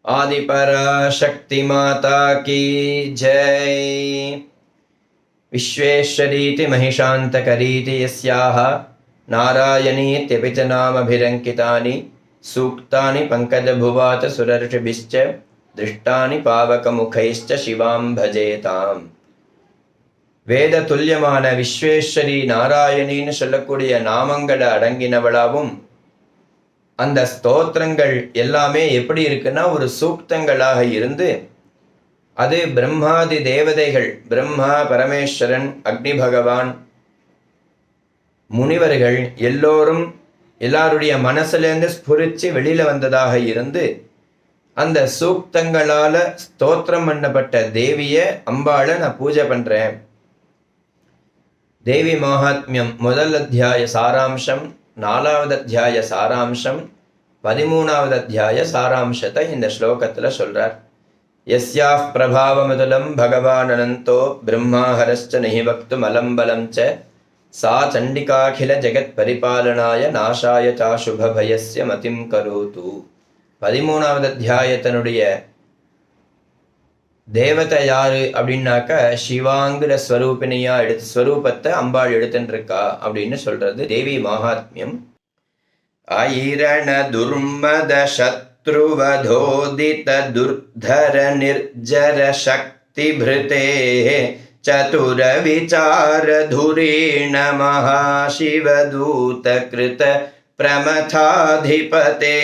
आदिपराशक्ति माता की जय। विश्वेश्वरीति महिषान्तकरीति यस्याः नारायणीत्यपि च नामभिरङ्कितानि सूक्तानि पङ्कजभुवात सुरर्षिभिश्च दृष्टानि पावकमुखैश्च शिवां भजेताम्. வேத துல்லியமான விஸ்வேஸ்வரி நாராயணின்னு சொல்லக்கூடிய நாமங்களை அடங்கினவளாவும் அந்த ஸ்தோத்திரங்கள் எல்லாமே எப்படி இருக்குன்னா ஒரு சூக்தங்களாக இருந்து அது பிரம்மாதி தேவதைகள், பிரம்மா, பரமேஸ்வரன், அக்னி பகவான், முனிவர்கள் எல்லோரும் எல்லாருடைய மனசுலேருந்து ஸ்புரிச்சு வெளியில வந்ததாக இருந்து அந்த சூக்தங்களால ஸ்தோத்திரம் பண்ணப்பட்ட தேவிய அம்பாளை நான் பூஜை பண்றேன். தேவி மகாத்மியம் முதல் அத்தியாய சாராம்சம், 4வது அத்தியாய சாராம்சம், 13வது அத்தியாய சாராம்சத்தை இந்த ஸ்லோகத்துல சொல்றார். யஸ்யாஃ பிரபாவமுதலம் பகவான் அனந்தோ பிரம்மாஹரஸ்ச நஹி வக்தும் அலம்பலம் ச சா சண்டிகாகில ஜெகத் பரிபாலனாய நாசாய சாசுபபயஸ்ய மதிம் கரோது. 13வது அத்தியாயத்தினுடைய தேவதை யாரு அப்படின்னாக்க சிவாங்கிற ஸ்வரூபினியா ஸ்வரூபத்தை அம்பாள் எடுத்துருக்கா அப்படின்னு சொல்றது தேவி மகாத்மியம். ஐரண துர்மத சத்ருவதோதித துர்தர நிர்ஜர சக்தி பிருதே சதுர விசார துரீண மகாசிவதூத கிருத பிரமதாதிபதே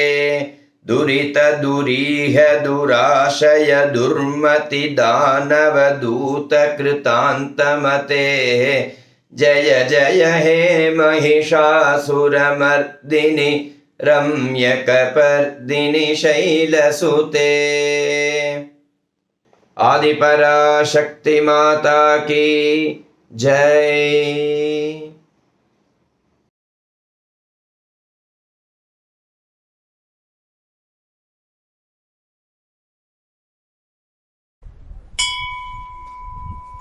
दुरित दुरीह दुराशय दुर्मति दानव दूत कृतांतमते जय जय हे महिषासुरमर्दिनि रम्यकपर्दिनि शैलसुते. आदिपराशक्ति माता की जय.